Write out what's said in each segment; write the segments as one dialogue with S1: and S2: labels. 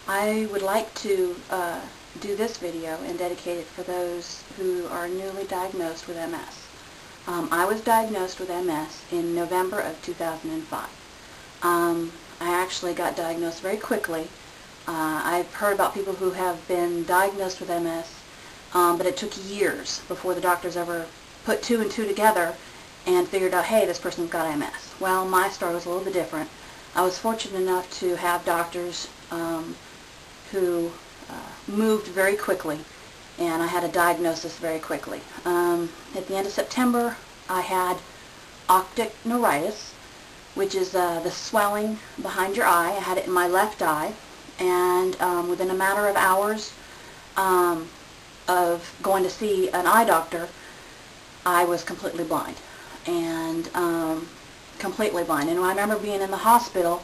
S1: I would like to do this video and dedicate it for those who are newly diagnosed with MS. I was diagnosed with MS in November of 2005. I actually got diagnosed very quickly. I've heard about people who have been diagnosed with MS, but it took years before the doctors ever put two and two together and figured out, hey, this person's got MS. Well, my story was a little bit different. I was fortunate enough to have doctors who moved very quickly, and I had a diagnosis very quickly. At the end of September, I had optic neuritis, which is the swelling behind your eye. I had it in my left eye, and within a matter of hours of going to see an eye doctor, I was completely blind, and completely blind. And I remember being in the hospital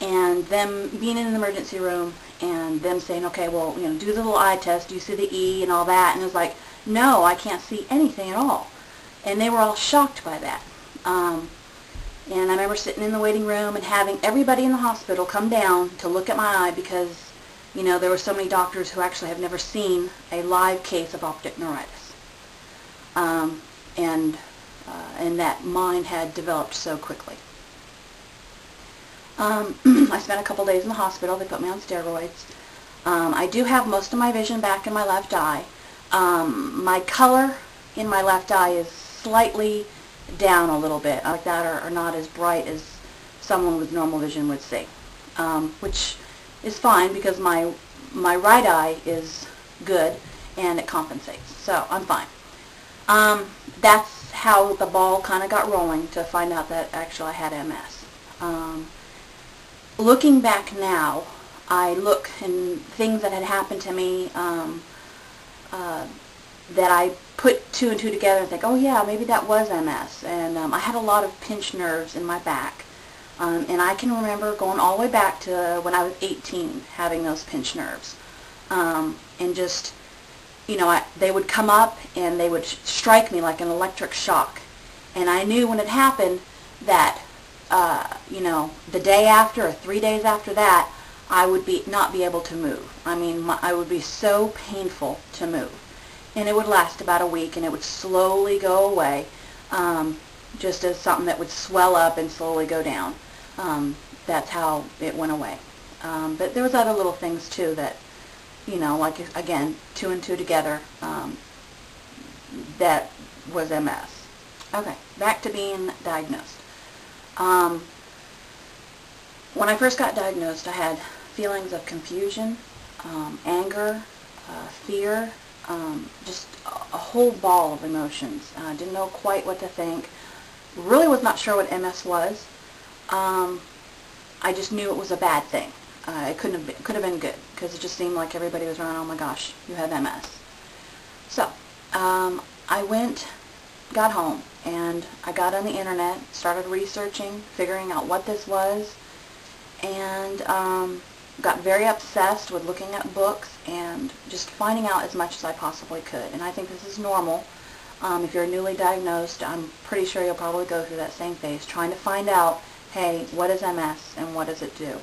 S1: and them being in the emergency room and them saying, okay, well, you know, do the little eye test, do you see the E and all that? And it was like, no, I can't see anything at all. And they were all shocked by that. And I remember sitting in the waiting room and having everybody in the hospital come down to look at my eye because, you know, there were so many doctors who actually have never seen a live case of optic neuritis. And that mine had developed so quickly. I spent a couple days in the hospital. They put me on steroids. I do have most of my vision back in my left eye. My color in my left eye is slightly down a little bit, like that, or not as bright as someone with normal vision would see, which is fine because my right eye is good and it compensates, so I'm fine. That's how the ball kind of got rolling to find out that actually I had MS. Looking back now, I look and things that had happened to me that I put two and two together and think, oh yeah, maybe that was MS. And I had a lot of pinched nerves in my back. And I can remember going all the way back to when I was 18 having those pinched nerves. And just, you know, they would come up and they would strike me like an electric shock. And I knew when it happened that, you know, the day after or 3 days after that, I would not be able to move. I mean, I would be so painful to move. And it would last about a week, and it would slowly go away, just as something that would swell up and slowly go down. That's how it went away. But there was other little things, too, that, you know, like, again, two and two together, that was MS. Okay, back to being diagnosed. When I first got diagnosed, I had feelings of confusion, anger, fear, just a whole ball of emotions. I didn't know quite what to think. Really was not sure what MS was. I just knew it was a bad thing. It could have been good because it just seemed like everybody was around, oh my gosh, you have MS. So I got home, and I got on the internet, started researching, figuring out what this was, and got very obsessed with looking at books and just finding out as much as I possibly could. And I think this is normal. If you're newly diagnosed, I'm pretty sure you'll probably go through that same phase, trying to find out, hey, what is MS and what does it do?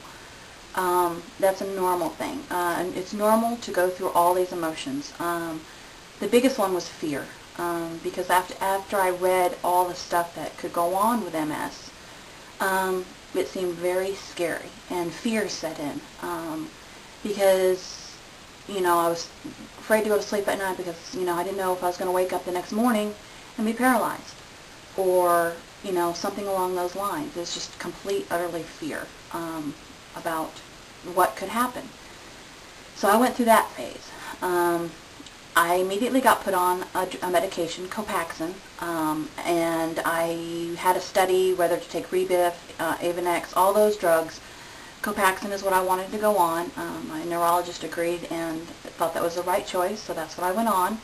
S1: That's a normal thing. And it's normal to go through all these emotions. The biggest one was fear, because after I read all the stuff that could go on with MS, it seemed very scary, and fear set in, because, you know, I was afraid to go to sleep at night because, you know, I didn't know if I was going to wake up the next morning and be paralyzed, or, you know, something along those lines. It's just complete, utterly fear about what could happen. So I went through that phase. I immediately got put on a medication, Copaxone, and I had to study whether to take Rebif, Avonex, all those drugs. Copaxone is what I wanted to go on. My neurologist agreed and thought that was the right choice, so that's what I went on.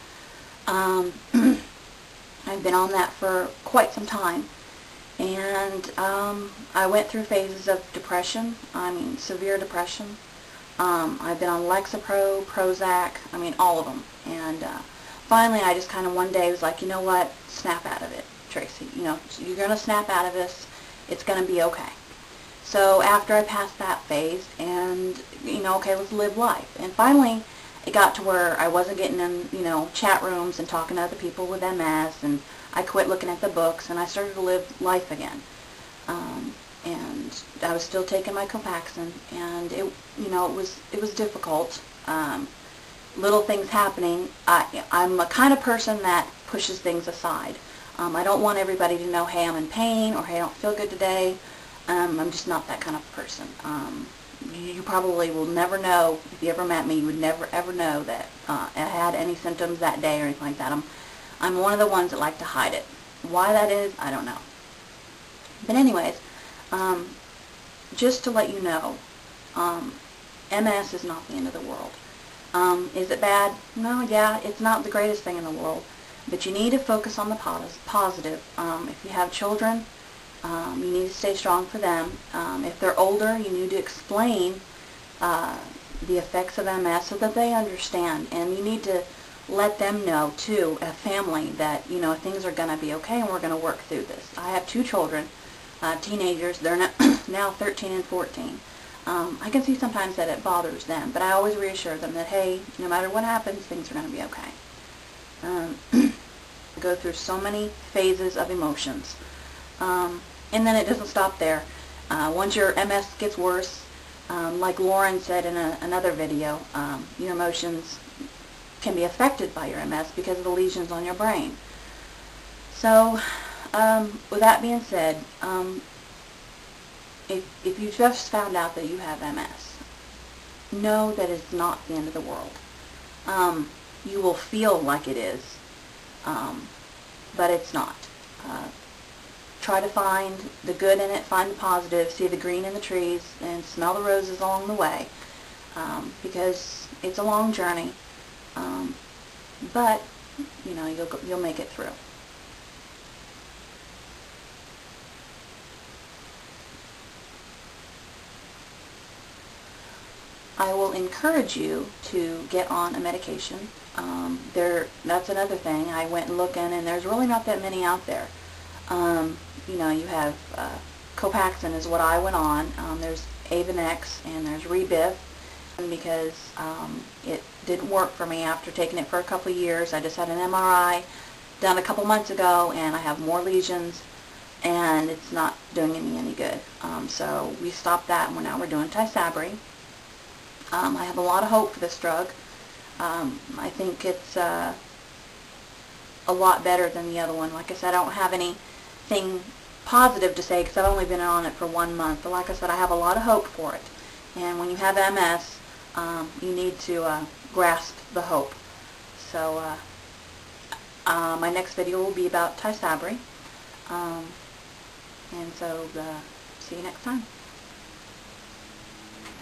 S1: I've been on that for quite some time, and I went through phases of depression, I mean severe depression. I've been on Lexapro, Prozac, I mean all of them. And finally I just kind of one day was like, you know what, snap out of it, Tracy. You know, you're going to snap out of this. It's going to be okay. So after I passed that phase and, okay, let's live life. And finally, it got to where I wasn't getting in, chat rooms and talking to other people with MS, and I quit looking at the books, and I started to live life again. And I was still taking my Copaxone, and it was difficult. Little things happening. I'm a kind of person that pushes things aside. I don't want everybody to know, hey, I'm in pain, or hey, I don't feel good today. I'm just not that kind of person. You probably will never know, if you ever met me, you would never ever know that I had any symptoms that day or anything like that. I'm one of the ones that like to hide it. Why that is, I don't know. But anyways, just to let you know, MS is not the end of the world. Is it bad? No, yeah, it's not the greatest thing in the world. But you need to focus on the positive. If you have children, you need to stay strong for them. If they're older, you need to explain the effects of MS so that they understand. And you need to let them know, too, a family, that, things are going to be okay and we're going to work through this. I have 2 children, teenagers. They're now 13 and 14. I can see sometimes that it bothers them, but I always reassure them that, hey, no matter what happens, things are going to be okay. I go through so many phases of emotions. And then it doesn't stop there. Once your MS gets worse, like Lauren said in another video, your emotions can be affected by your MS because of the lesions on your brain. So, with that being said, if you just found out that you have MS, know that it's not the end of the world. You will feel like it is, but it's not. Try to find the good in it, find the positive, see the green in the trees, and smell the roses along the way, because it's a long journey, but you'll make it through. I will encourage you to get on a medication. That's another thing. I went looking, and there's really not that many out there. You have Copaxone is what I went on. There's Avonex, and there's Rebif, because it didn't work for me after taking it for a couple of years. I just had an MRI done a couple months ago, and I have more lesions, and it's not doing me any good. So we stopped that, and now we're doing Tysabri. I have a lot of hope for this drug. I think it's a lot better than the other one. Like I said, I don't have anything positive to say because I've only been on it for 1 month. But like I said, I have a lot of hope for it. And when you have MS, you need to grasp the hope. So my next video will be about Tysabri. And so see you next time.